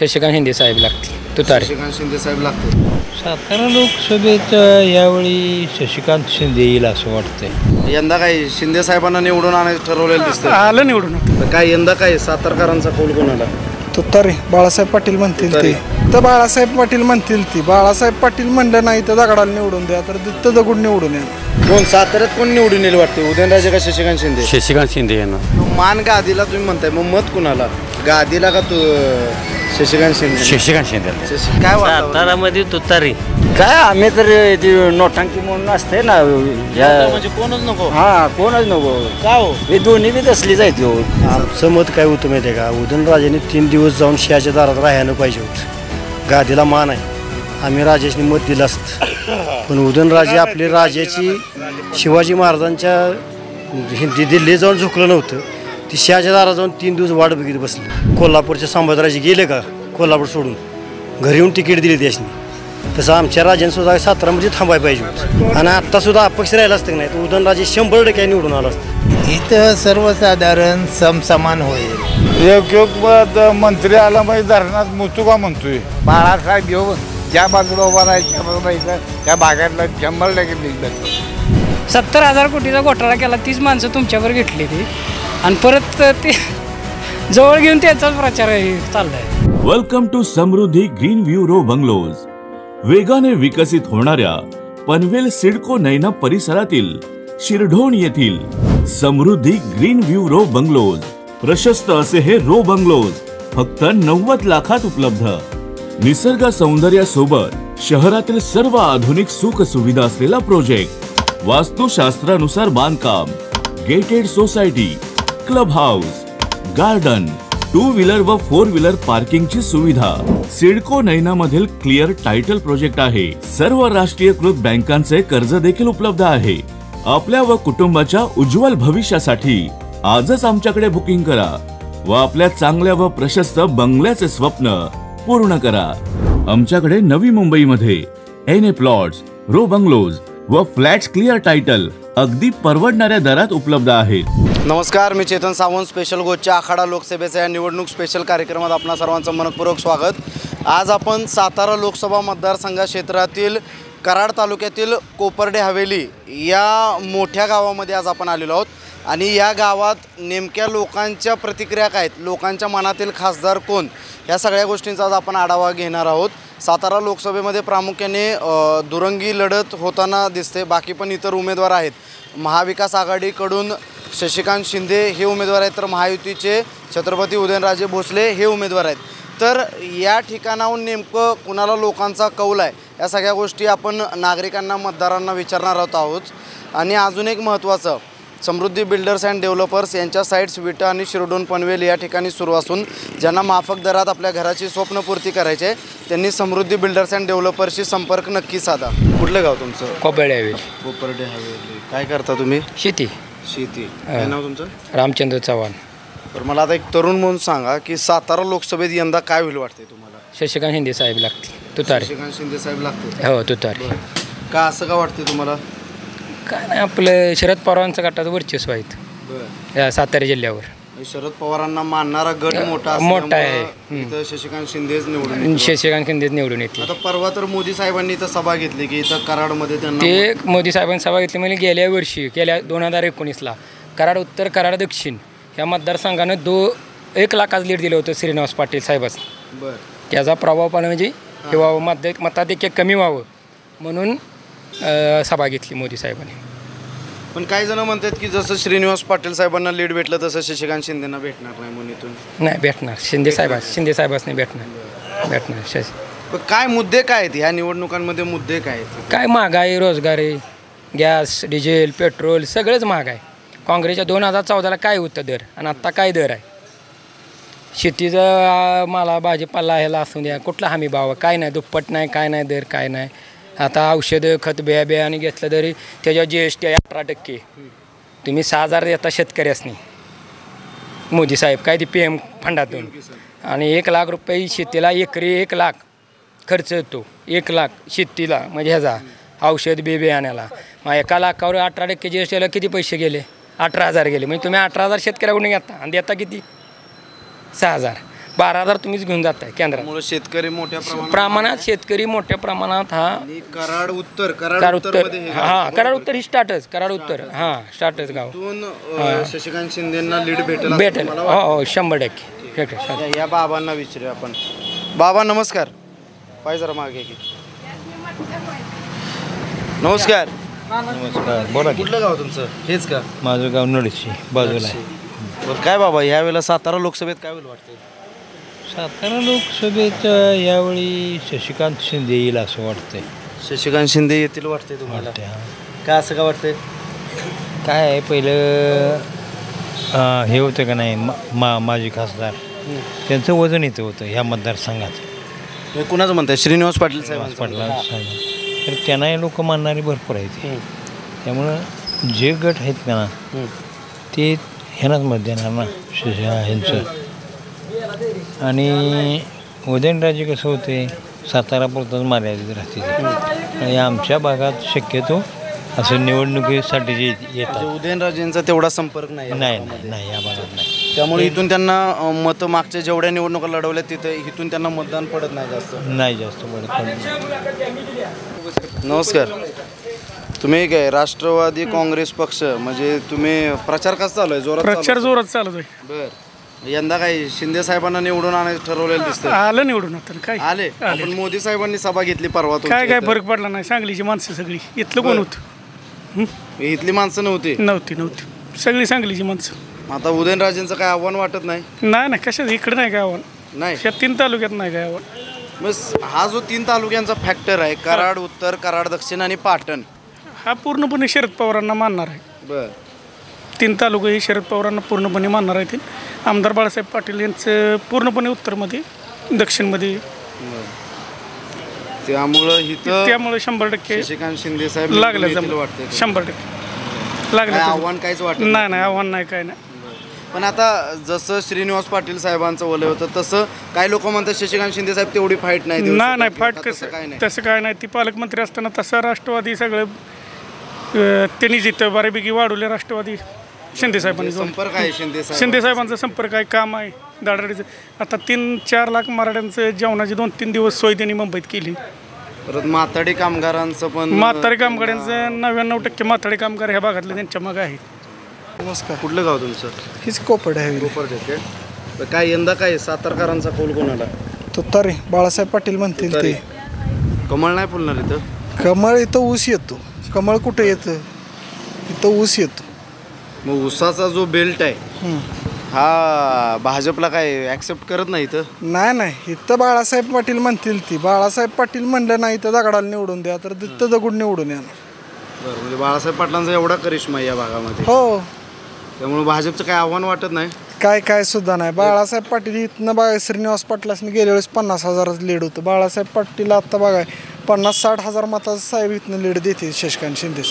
शशिकांत शिंदे साहेब लागतील तुतारे. शशिकांत शिंदे साहेब लागतील. सातारा लोकसभेत यावेळी शशिकांत शिंदे येईल असं वाटतंय. यंदा काय शिंदे साहेबांना निवडून आणायचं ठरवलेलं दिसतं. आलं निवडून. तर काय यंदा काय सातारकरांचा कौल कोणाला? तुतारे बाळासाहेब पाटील म्हणतील ते तर बाळासाहेब पाटील म्हणतील ती. बाळासाहेब पाटील म्हणलं नाही तर दगडाला निवडून द्या तर तिथं दगड निवडून या. कोण साताऱ्यात कोण निवडून येईल वाटते? उदयनराजे का शशिकांत शिंदे? शशिकांत शिंदे येणार. मान गादीला तुम्ही म्हणताय, मग मत कुणाला? गादीला का तू शशिकांत शिंदे? शशिकांत शिंदे. काय वाटतं? सातारामध्ये तुतारी काय आम्ही तर ती नोटांकी म्हणून असते ना म्हणजे कोणच नको. हा कोणच नको का हो? हे दोन्ही बी तसलीच आहेत. आमचं मत काय होतं माहिती आहे का? उदयनराजेने 3 दिवस जाऊन शहाच्या दारात राहायला पाहिजे होतं. गादीला मान आहे, आम्ही राजाने मत दिलं असतं. पण उदयनराजे आपली राजाची शिवाजी महाराजांच्या दिल्ली जाऊन झुकलं नव्हतं. ती शहाच्या दारात जाऊन 3 दिवस वाट बघित बसली. कोल्हापूरच्या संभाजीराजे गेले का कोल्हापूर सोडून घरी येऊन तिकीट दिली त्याशनी. तसं आमच्या राजाने सुद्धा सातारामध्ये थांबायला पाहिजे होतं. आणि आत्ता सुद्धा अपक्ष राहिला असतं नाही तर उदयनराजे 100% निवडून आला असतं. इथं सर्वसाधारण समसमान होईल. एक मंत्री आला म्हणजे धरणात मुतू का म्हणतोय. बाळासाहेब घेऊन ज्या बाजूला उभा राहायचं त्या बाजूला इथं त्या भागातला 100% निघलं. 70,000 कोटीचा घोटाळा केला, तीच माणसं तुमच्यावर घेतली ती आणि परत ते जवळ घेऊन त्यांचाच प्रचार चाललाय. Welcome to Samruddhi green view row bungalows. वेगाने विकसित होणाऱ्या पनवेल सिडको नैना परिसरातील शिरढोण येथील Samruddhi green view row bungalows. प्रशस्त असे हे रो बंगलोज फक्त 90 लाखात उपलब्ध. निसर्ग सौंदर्यासोबत शहरातील सर्व आधुनिक सुख सुविधा असलेला प्रोजेक्ट. वास्तुशास्त्रानुसार बांधकाम, gated society, club house, garden, 2 wheeler व 4 व्हीलर पार्किंगची सुविधा. सिडको नैना मधील क्लिअर टायटल प्रोजेक्ट आहे. सर्व राष्ट्रीयकृत बँकांचे कर्ज देखील उपलब्ध आहे. आपल्या व कुटुंबाच्या उज्ज्वल भविष्यासाठी आजच आमच्याकडे बुकिंग करा व आपल्या चांगल्या व प्रशस्त बंगल्याचे स्वप्न पूर्ण करा. आमच्याकडे नवी मुंबईमध्ये एन प्लॉट्स, रो बंगलोज व फ्लॅट्स क्लिअर टायटल अगदी परवडणाऱ्या दरात उपलब्ध आहेत. नमस्कार, मी चेतन सावंत. स्पेशल गोष्टच्या आखाडा लोकसभेच्या या निवडणूक स्पेशल कार्यक्रमात आपणा सर्वांचं मनपूर्वक स्वागत. आज आपण सातारा लोकसभा मतदारसंघ क्षेत्रातील कराड तालुक्यातील कोपर्डे हवेली या मोठ्या गावामध्ये आज आपण आलेलो आहोत. आणि या गावात नेमक्या लोकांच्या प्रतिक्रिया काय आहेत, लोकांच्या मनातील खासदार कोण, या सगळ्या गोष्टींचा आज आपण आढावा घेणार आहोत. सातारा लोकसभेमध्ये प्रामुख्याने दुरंगी लढत होताना दिसते. बाकी पण इतर उमेदवार आहेत. महाविकास आघाडीकडून शशिकांत शिंदे हे उमेदवार आहेत, तर महायुतीचे छत्रपती उदयनराजे भोसले हे उमेदवार आहेत. तर या ठिकाणाहून नेमकं कुणाला लोकांचा कौल आहे, या सगळ्या गोष्टी आपण नागरिकांना, मतदारांना विचारणार आहोत. आणि अजून एक महत्त्वाचं, समृद्धी बिल्डर्स अँड डेव्हलपर्स यांच्या साईट्स विटा आणि शिरढोण पनवेल या ठिकाणी सुरू असून ज्यांना माफक दरात आपल्या घराची स्वप्नपूर्ती करायची आहे त्यांनी समृद्धी बिल्डर्स अँड डेव्हलपर्सशी संपर्क नक्की साधा. कुठलं गाव तुमचं? कोपर्डे हवेली. कोपर्डे हवेली. काय करता तुम्ही? शेती. काय नाव तुमचं? रामचंद्र चव्हाण. तर मला आता एक तरुण म्हणून सांगा की सातारा लोकसभेत यंदा काय होईल वाटते तुम्हाला? शशिकांत शिंदे साहेब लागतील तुतारे. शशिकांत शिंदे साहेब लागतील. हो तुतारे. का असं का वाटते तुम्हाला? काय नाही, आपलं शरद पवारांचं गटाचं वर्चस्व आहेत या सातारा जिल्ह्यावर. शरद पवारांना मानणारा गट मोठा आहे. इथं शशिकांत शिंदेच निवडून शशिकांत शिंदेच निवडून येते. आता परवा तर मोदी साहेबांनी इथं सभा घेतली की इथं कराडमध्ये त्यांना ते मोदी साहेबांनी सभा घेतली म्हणजे गेल्या वर्षी 2019ला कराड उत्तर, कराड दक्षिण ह्या मतदारसंघानं 1 लाखाचं लीड दिलं होतं श्रीनिवास पाटील साहेबांनी. बरं. त्याचा प्रभाव पाहिला म्हणजे हे व्हावं, मताधिक्य कमी व्हावं म्हणून सभा घेतली मोदी साहेबांनी. पण काही जण म्हणतात की जसं श्रीनिवास पाटील साहेबांना लीड भेटलं तसं शशिकांत शिंदेना भेटणार नाही म्हणून इथून. नाही भेटणार, शिंदे साहेबांनी भेटणार. पण काय मुद्दे काय आहेत ह्या निवडणुकांमध्ये? मुद्दे काय आहेत? काय महागाई, रोजगारी, गॅस, डिझेल, पेट्रोल सगळंच महाग आहे. काँग्रेसच्या 2014ला काय होतं दर आणि आत्ता काय दर आहे? शेतीचं मला भाजीपाला ह्याला असू द्या, कुठला हमी भाव काय नाही, दुप्पट नाही, काय नाही दर, काय नाही. आता औषधं, खत, बियाणे घेतलं तरी त्याच्यावर GST आहे 18%. तुम्ही 6,000 देता शेतकऱ्यासनी मोदी साहेब काय ती PM फंडातून. आणि 1 लाख रुपये शेतीला एकरी 1 लाख खर्च येतो. 1 लाख शेतीला म्हणजे ह्याचा औषध बियाण्याला. मग 1 लाखावर 18% GSTला किती पैसे गेले? 18,000 गेले. म्हणजे तुम्ही 18,000 शेतकऱ्याकडून घेता आणि देता किती? 6,000. 12,000 तुम्हीच घेऊन जाताय केंद्रात. त्यामुळे शेतकरी मोठ्या प्रमाणात शेतकरी मोठ्या प्रमाणात हा कराड उत्तर कराड उत्तर कराड उत्तर ही स्टार्टच कराड उत्तर स्टार्टच गाव शशिकांत शिंदेना लीड भेटेल. हो 100%. या बाबांना विचारूया आपण. बाबा नमस्कार. पाय जरा मागे की. नमस्कार. नमस्कार. बोला. कुठलं गाव तुमचं? हेच का? माझं गाव नडशी बाजूला आहे. बरं काय बाबा यावेळेला सातारा लोकसभेत काय होईल वाटतं? सातारा लोकसभेत यावेळी शशिकांत शिंदे येईल असं वाटतंय. शशिकांत शिंदे येतील वाटते तुम्हाला? काय असं का वाटतंय? काय आहे पहिलं हे होतं का नाही माजी खासदार त्यांचं वजन इथं होतं ह्या मतदारसंघात. कुणाचं म्हणताय? श्रीनिवास पाटील साहेब. तर त्यांना लोक मानणारी भरपूर आहेत. त्यामुळं जे गट आहेत का ना ते ह्यांनाच मत देणार ना ह्यांचं. आणि उदयनराजे कसं होते सातारापुरतंच मर्यादित राहते आणि आमच्या भागात शक्यतो असं निवडणुकीसाठी जे येतात उदयनराजेंचा तेवढा संपर्क नाही या भागात नाही. त्यामुळे इथून त्यांना मतं मागच्या जेवढ्या निवडणुका लढवल्या तिथे इथून त्यांना मतदान पडत नाही जास्त पडत. नमस्कार. तुम्ही काय राष्ट्रवादी काँग्रेस पक्ष म्हणजे तुम्ही प्रचार कसा चालू आहे? जोरात चालू आहे. बर यंदा काय शिंदे साहेबांना निवडून आणायचं ठरवलेलं दिसतं. आलं निवडून आता काय आले. पण मोदी साहेबांनी सभा घेतली परवा. काय फरक पडला नाही. सांगलीची माणसं सगळी. इथलं कोण होतं? इथली माणसं नव्हती. सगळी सांगलीची माणसं. आता उदयनराजेंचं काय आव्हान वाटत नाही? नाही कशाचं इकडे नाही काय आव्हान. नाही या 3 तालुक्यात नाही काय आव्हान. बस हा जो 3 तालुक्यांचा फॅक्टर आहे कराड उत्तर कराड दक्षिण आणि पाटण हा पूर्णपणे शरद पवारांना मानणार आहे. बर 3 तालुके हे शरद पवारांना पूर्णपणे मानणार आहेत. आमदार बाळासाहेब पाटील यांचं पूर्णपणे उत्तरमध्ये दक्षिणमध्ये. त्यामुळे 100% शशिकांत शिंदे साहेब लागले. 100% लागले. आव्हान काहीच वाटत नाही आव्हान नाही काय नाही. पण आता जसं श्रीनिवास पाटील साहेबांचं वलय होतं तसं काही लोक म्हणतात शशिकांत शिंदे साहेब तेवढी फाईट नाही फाईट तसं काय नाही. ती पालकमंत्री असताना तसा राष्ट्रवादी सगळं त्यांनी जिथं बऱ्यापैकी वाढवले. राष्ट्रवादी शिंदे साहेबांनी संपर्क आहे. शिंदे साहेबांचा संपर्क आहे. काम आहे दाढाडीचं. आता 3-4 लाख मराठ्यांचं जेवणाची 2-3 दिवस सोय त्यांनी मुंबईत केली. परत माथाडी कामगारांचं पण माथाडी कामगारांचं 99% माथाडी कामगार ह्या भागातले त्यांच्या मागं आहे. नमस्कार. कुठलं गाव तुमचं? हीच कोपड आहे. काय यंदा काय सातारकरांचा कौल कोणाला? तुतारी बाळासाहेब पाटील म्हणतील ते. कमळ नाही फुलणार इथं? कमळ इथं ऊस येतो. कमळ कुठं येतं? इथं ऊस येतो. मग ऊसाचा जो बेल्ट आहे हा भाजपला काय ॲक्सेप्ट करत नाही इथं? नाही इथं बाळासाहेब पाटील म्हणतील ती. बाळासाहेब पाटील म्हणलं नाही तर दगडाला निवडून द्या तर तिथं दगड निवडून येणार. बरं म्हणजे बाळासाहेब पाटलांचा एवढा करिश्मा आहे या भागामध्ये. हो. त्यामुळे भाजपचं काय आव्हान वाटत नाही? काय सुद्धा नाही. बाळासाहेब पाटील इथनं बघा श्रीनिवास पाटलासनी गेल्या वेळेस 50,000 लीड होतं. बाळासाहेब पाटील आत्ता बघा 50-60 हजार मताचं साहेब इथनं लीड देते शशिकांत शिंदे.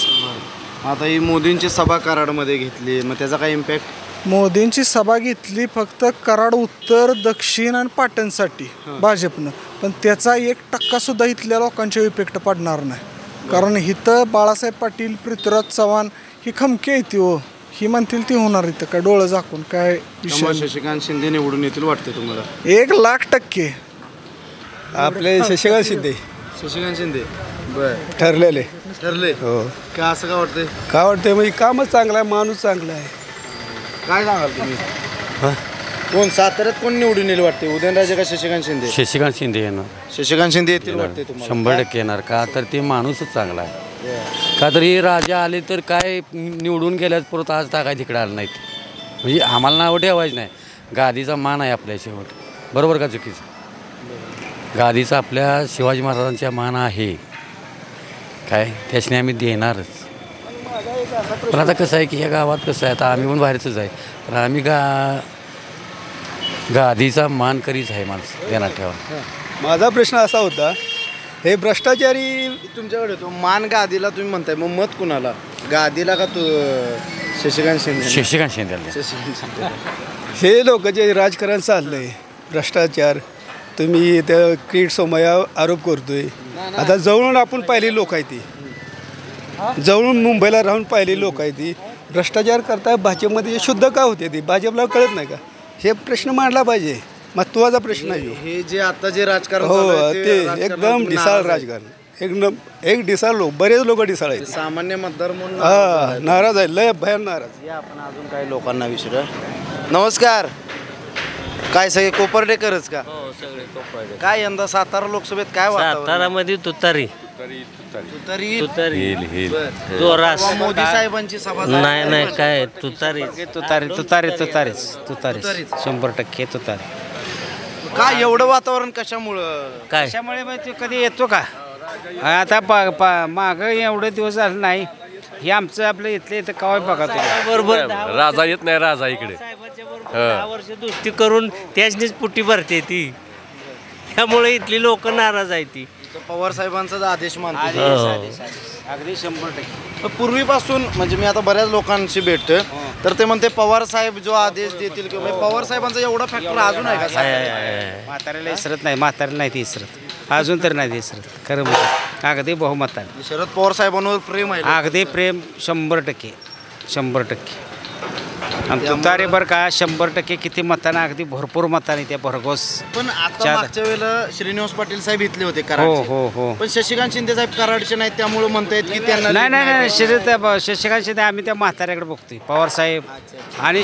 आता ही मोदींची सभा कराडमध्ये घेतली मग त्याचा काय इम्पॅक्ट? मोदींची सभा घेतली फक्त कराड उत्तर दक्षिण आणि पाटणसाठी भाजपनं. पण त्याचा 1% सुद्धा इथल्या लोकांच्या इफेक्ट पडणार नाही. कारण इथं बाळासाहेब पाटील पृथ्वीराज चव्हाण ही खमकी आहे ती. हो ही म्हणतील ती होणार इथं काय डोळं झाकून काय विषय. शशिकांत शिंदे निवडून येतील वाटते तुम्हाला? 1,00,000% आपले शशिकांत शिंदे. बर ठरले हो. का असं का वाटतंय? काय वाटतंय म्हणजे कामच चांगलं आहे. माणूस चांगला आहे. काय सांगाल तुम्ही? कोण साताऱ्यात कोण निवडून येईल वाटते? उदयनराजे का शशिकांत शिंदे? शशिकांत शिंदे येणार. शशिकांत शिंदे येतील वाटते तुम्हाला? 100% येणार. का तर ते माणूसच चांगला आहे. का तर हे राजा आले तर काय निवडून गेल्याच परत आज टाकाय तिकडे आलं नाहीत. म्हणजे आम्हाला नाव ठेवायचं नाही. गादीचा मान आहे आपल्या शेवट. बरोबर का चुकीचं? गादीचा आपल्या शिवाजी महाराजांचा मान आहे काय त्याच्याने आम्ही देणारच. पण आता कसं आहे की या गावात कसं आहे आता आम्ही पण बाहेरचंच आहे पण आम्ही गादीचा मान करीच आहे माणसं देणार ठेवा. माझा प्रश्न असा होता हे भ्रष्टाचारी तुमच्याकडे तो मान गादीला तुम्ही म्हणताय मग मत कुणाला? गादीला का तू शशिकांत शिंदे? शशिकांत शिंदे. हे लोक जे राजकारण चाललंय भ्रष्टाचार तुम्ही त्या किरीट सोमय्या आरोप करतोय. आता जवळून आपण पाहिली लोक आहे ती जवळून मुंबईला राहून पाहिली लोक आहे ती भ्रष्टाचार करताय. भाजपमध्ये शुद्ध का होते ती भाजपला कळत नाही का? हे प्रश्न मांडला पाहिजे. महत्त्वाचा प्रश्न आहे हे जे आता जे राजकारण हो चालू आहे, ते राजकारणातून एकदम नाराज ढिसाळ आहे. राजकारण एक ढिसाळ लोक बरेच लोक ढिसाळ आहेत सामान्य मतदार म्हणून हा नाराज आहे लय भयान नाराज. या आपण अजून काही लोकांना विचारूया. नमस्कार. काय सगळे कोपर्डेकरच का? काय यंदा सातारा लोकसभेत काय वातावरण? सातारामध्ये तुतारी तुतारी जोरास मोदी साहेबांची सभा नाही नाही काय तुतारी तुतारीच 100% तुतारी. काय एवढं वातावरण कशामुळं? काय त्याच्यामुळे मग ते कधी येतो का आता मागं एवढे दिवस झालं नाही हे आमचं आपलं इथले इथं कवाय बघा बरोबर राजा येत नाही राजा इकडे 10 वर्ष दोस्ती करून त्याचनीच पुटी भरते ती त्यामुळे इथली लोक नाराज आहे ती पवार साहेबांचाच आदेश मानतो. अगदी 100%. पूर्वीपासून म्हणजे मी आता बऱ्याच लोकांशी भेटतोय तर ते म्हणते पवार साहेब जो आदेश देतील किंवा पवार साहेबांचा एवढा फॅक्टर अजून आहे का? म्हाताऱ्याला इसरत नाही म्हाताऱ्याला नाही ते इसरत अजून तर नाही ते इसरत खरं म्हणजे अगदी बहुमताने शरद पवार साहेबांवर प्रेम आहे. अगदी प्रेम 100% आणि तुतारे बरं का 100% किती मताने अगदी भरपूर मताने त्या भरघोस. पण आता मागच्या वेळेला श्रीनिवास पाटील साहेब इथले होते हो कराडचे. हो हो पण शशिकांत शिंदे साहेब कराडचे नाहीत त्यामुळे म्हणतायत की त्यांना नाही शशिकांत शिंदे आम्ही त्या म्हाताऱ्याकडे बघतोय पवार साहेब आणि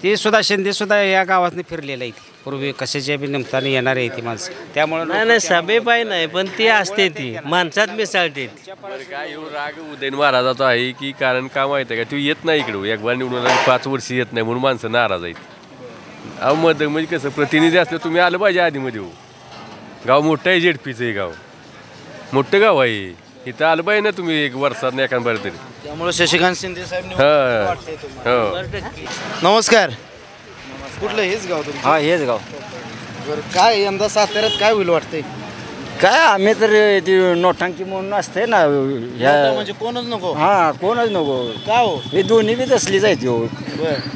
ते सुद्धा शिंदे सुद्धा या गावातनं फिरलेलं आहे पूर्वी कशाच्या बी निमित्ताने येणार आहे ती माणसं त्यामुळे नाही सभे पाय नाही पण ती असते ती माणसात मिसळते काय एवढं राग उदयन महाराजाचा आहे की कारण का माहिती आहे का तू येत नाही इकडं एक बार निवडून 5 वर्ष येत नाही म्हणून माणसं नाराज आहेत. अहो मत म्हणजे कसं प्रतिनिधी असलं तुम्ही आलं पाहिजे आधीमध्ये. गाव मोठं आहे जेडपीचं हे गाव मोठं गाव आहे इथं आलं पाहिजे ना तुम्ही एक वर्षात एखाद बरं तरी. त्यामुळे शशिकांत शिंदे साहेब हो. नमस्कार. कुठलं हेच गाव तुमचं? हा हेच गाव. बरं काय यंदा साताऱ्यात काय होईल वाटतंय? काय आम्ही तर ती नोटांकी म्हणून असते ना म्हणजे कोणच नको? हा कोणच नको. का हो? हे दोन्ही बी तसलीच आहेत हो.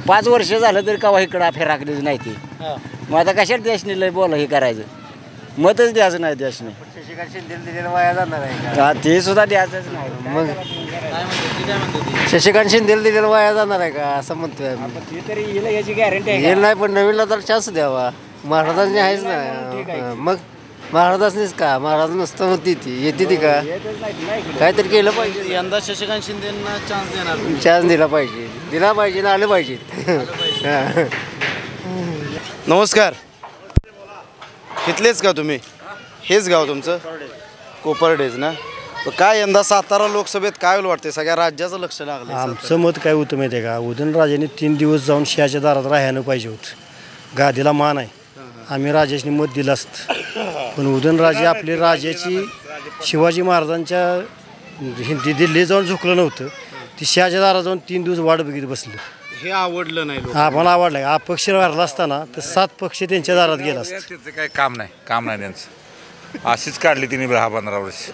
5 वर्ष झालं तरी कवा इकडं फेराकलीच नाही ती. मग आता कशात देशनी लय बोला हे करायचं मतच द्यायचं नाही देशने. वाया जाणार आहे हा ते सुद्धा द्यायचंच नाही. मग शशिकांत शिंदेला दिलेलं वाया जाणार आहे का असं म्हणतोय आम्ही. तरी येईल याची गॅरंटी येईल नाही पण नवीनला तर चान्स द्यावा. महाराजांनी आहेच ना. मग महाराजांनीच का महाराज नुसतं होती ती येते ती का काहीतरी केलं पाहिजे. यंदा शशिकांत शिंदेना चान्स देणार. चान्स दिला पाहिजे ना आलं पाहिजे. नमस्कार. इथलेच का तुम्ही? हेच गाव तुमचं? कोपर्डेच ना. काय यंदा सातारा लोकसभेत काय वाटते? सगळ्या राज्याचं लक्ष लागलं. आमचं मत काय होतं माहिती आहे का उदयनराजेंनी 3 दिवस जाऊन शहाच्या दारात राहायला पाहिजे होतं. गादीला मान आहे आम्ही राजाशी मत दिलं असतं पण उदयनराजे आपली राजाची शिवाजी महाराजांच्या दिल्ली जाऊन झुकलं नव्हतं. ती शहाच्या दारात जाऊन 3 दिवस वाट बघित बसलं. हे आवडलं नाही लोक. आम्हाला आवडलं. अपक्ष राहिला असताना तर 7 पक्ष त्यांच्या दारात गेला असतं. त्याचं काही काम नाही त्यांचं. अशीच काढली तिने 10-15 वर्ष.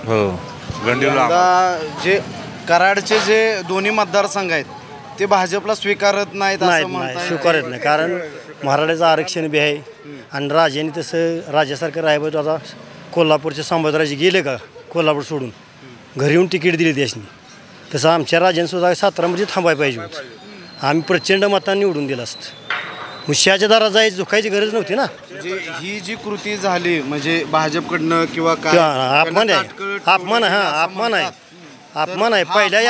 हो यंदा जे कराडचे जे दोन्ही मतदारसंघ आहेत ते भाजपला स्वीकारत नाहीत असं म्हणतात. स्वीकारत नाही कारण मराठ्याचं आरक्षण बी आहे आणि राजाने तसं राज्यासारखं राहावं. आता कोल्हापूरचे संभाजीराजे गेले का कोल्हापूर सोडून घरी येऊन तिकीट दिली त्यासनी तसं आमच्या राजाने सुद्धा सातारामध्ये थांबायला पाहिजे होतं. आम्ही प्रचंड मतांनी निवडून दिलं असतं. मुश्याच्या दारात जायची झुकायची गरज नव्हती ना. ही जी कृती झाली म्हणजे भाजपकडनं किंवा काय अपमान आहे. पहिल्या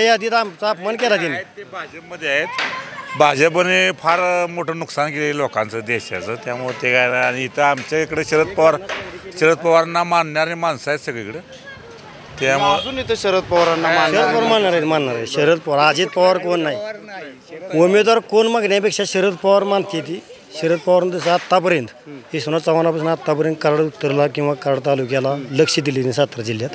यादीत आमचा अपमान केला त्यांनी. ते भाजपमध्ये आहेत. भाजपने फार मोठं नुकसान केलं लोकांचं देशाचं त्यामुळे ते काय आणि इथं आमच्या इकडे शरद पवारांना मानणारे माणसं आहेत सगळीकडे त्यामुळे अजून इथं शरद पवारांना मानणार आहे. शरद पवार अजित पवार कोण नाही. उमेदवार कोण मागण्यापेक्षा शरद पवार मानते ती. शरद पवारांनी तसं आत्तापर्यंत विश्वनाथ चव्हाणापासून आत्तापर्यंत कराड उत्तरला किंवा कराड तालुक्याला लक्ष दिले नाही सातारा जिल्ह्यात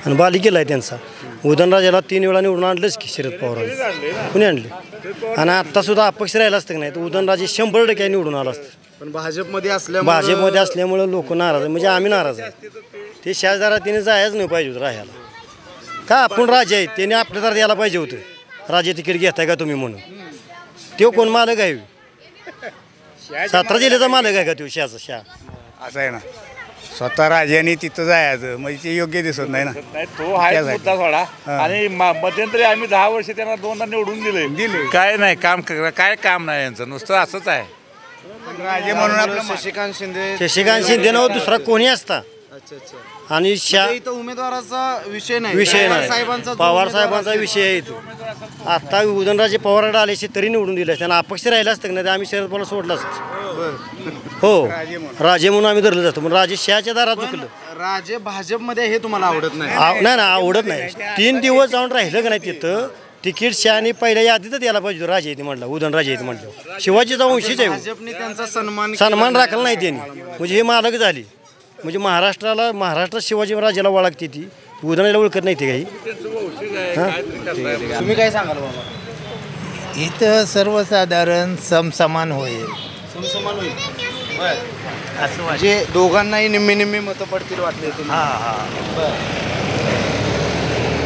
आणि बालिकेला आहे त्यांचा. उदयनराजेला 3 वेळा निवडून आणलंच की शरद पवारांनी कुणी आणले आणि आत्तासुद्धा अपक्ष राहिला असतं की नाही तर उदयनराजे 100% निवडून आला असतं. पण भाजपमध्ये असल्यामुळे लोक नाराज म्हणजे आम्ही नाराज आहे. ते शासदारात तिने जायच नाही पाहिजे होतं राहायला. का आपण राजे आहेत त्याने आपल्या दारात यायला पाहिजे होतं. राजे तिकीट घेताय का तुम्ही म्हणून. तो कोण मालक आहे? सातारा जिल्ह्याचा मालक आहे का तो शाह? असं आहे ना स्वतः राजाने तिथं जायचं म्हणजे ते योग्य दिसत नाही ना. तो हा मुद्दा सोडा आणि मध्यंतरी आम्ही 10 वर्ष त्यांना 2दा निवडून दिले काय नाही काम काय काम नाही यांचं नुसतं असंच आहे. राजे म्हणून आपलं शशिकांत शिंदे शशिकांत शिंदे नाव दुसरा कोणी असता अच्छा अच्छा आणि इथं उमेदवाराचा विषय नाही विषय पवार नाही साहेबांचा जो पवार उमेदवार साहेबांचा असेल, विषय आहे तो. आता उदयनराजे पवारकडे आल्याशी तरी निवडून दिलं त्यांना अपक्ष राहिलं असतं नाही आम्ही शरद पवार सोडलं असतं हो राजे म्हणून आम्ही धरलं जातो पण राजे शहाच्या दारात चुकलं राजे भाजपमध्ये हे तुम्हाला आवडत नाही नाही ना आवडत नाही 3 दिवस जाऊन राहिलं का नाही तिथं तिकीट शहाने पहिल्या यादीतच यायला पाहिजे राजे येते म्हटलं उदयनराजे येते म्हटलं शिवाजीचा वंशीच आहे भाजपने त्यांचा सन्मान सन्मान राखला नाही त्यांनी म्हणजे हे मालक झाली म्हणजे महाराष्ट्रात शिवाजी राजाला ओळखते ती उदयनराजेला ओळखत नाही ते काही तुम्ही काय सांगाल बाबा इथं सर्वसाधारण समसमान होईल समसमान होईल असं म्हणजे दोघांनाही निम्मी निम्मी मतं पडतील वाटले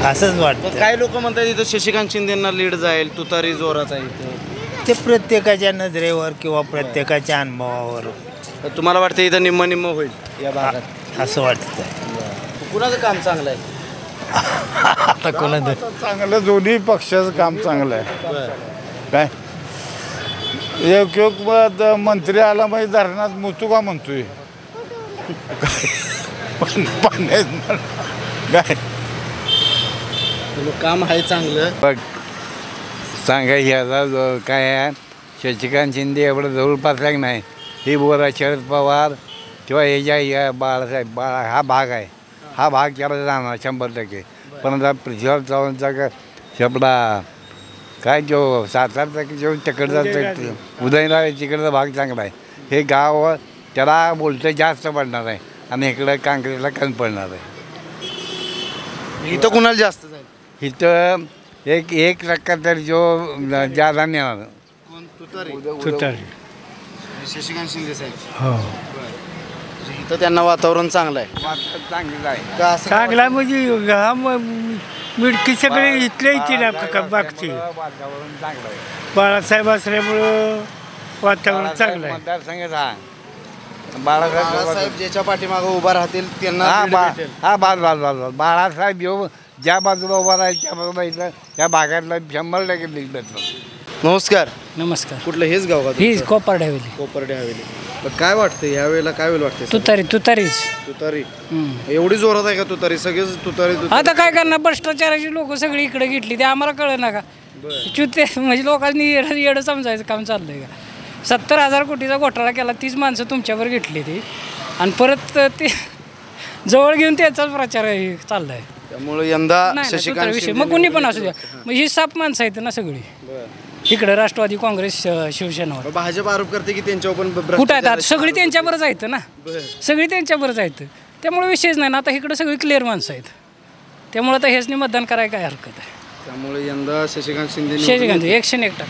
असंच वाटतं काही लोक म्हणतात इथं शशिकांत शिंदेना लीड जाईल तुतारी जोराचा इथं ते प्रत्येकाच्या नजरेवर किंवा प्रत्येकाच्या अनुभवावर तुम्हाला वाटतं इथं निम्म निम्म होईल या भागात असं वाटतं कुणाचं काम चांगलं आहे आता कोणाचं चांगलं दोन्ही पक्षाचं काम चांगलं आहे काय एक मंत्री आला म्हणजे धरणात मुतू का म्हणतोय काय काम आहे चांगलं बघ सांगा ह्याला काय आहे शशिकांत शिंदे एवढं जवळपास आहे नाही ही बोला शरद पवार किंवा या बाळासाहेब हा भाग आहे हा भाग केला जाणार 100%. पण आता पृथ्वीराज चव्हाणचा आपला काय जो 7-8% जो तिकडचा उदयनराजे तिकडचा भाग चांगला आहे हे गाव त्याला बोलतं जास्त पडणार आहे आणि इकडं काँग्रेसला कमी पडणार आहे इथं कुणाला जास्त जाईल इथं 1% तर जो ज्यादा नेणार तुतारी शशिकांत शिंदे साहेब इथं त्यांना वातावरण चांगलं आहे चांगलं आहे का असं चांगला म्हणजे हा मिडकी सगळे इथले इथे बागची बाळासाहेब असल्यामुळं वातावरण चांगलं आहे मतदारसंघ हा बाळासाहेब ज्याच्या पाठीमागे उभा राहतील त्यांना बाळासाहेब येऊ ज्या बाजूला उभा राहील त्या बाजूला इथलं या भागातला 100% लीड भेटलं नमस्कार नमस्कार कुठलं हेच गाव का हीच कोपर्डे हवेली कोपर्डे हवेली पण काय वाटतं ह्या वेळेला काय वेळ वाटतं तुतारीच तुतारी एवढी जोरात आहे का तुतारी सगळेच तुतारी आता काय करणार भ्रष्टाचाराची लोक सगळी इकडे घेतली ते आम्हाला कळलं ना का चुते म्हणजे लोकांनी येडं समजायचं काम चाललंय का 70,000 कोटीचा घोटाळा केला 30 माणसं तुमच्यावर घेतली ती आणि परत ते जवळ घेऊन त्याचाच प्रचार चाललाय त्यामुळे यंदा शशिकांत विषय मग कोणी पण असू द्या मग ही 7 माणसं आहेत ना सगळी इकडे राष्ट्रवादी काँग्रेस शिवसेनावर भाजप आरोप करते की त्यांच्यावर पण कुठं आहेत सगळी त्यांच्यावरच आहेत ना सगळी त्यांच्यावरच आहेत त्यामुळे विषयच नाही ना आता इकडे सगळी क्लिअर माणसं आहेत त्यामुळे आता हेच मतदान करायला काय हरकत आहे त्यामुळे यंदा शशिकांत शिंदे 101%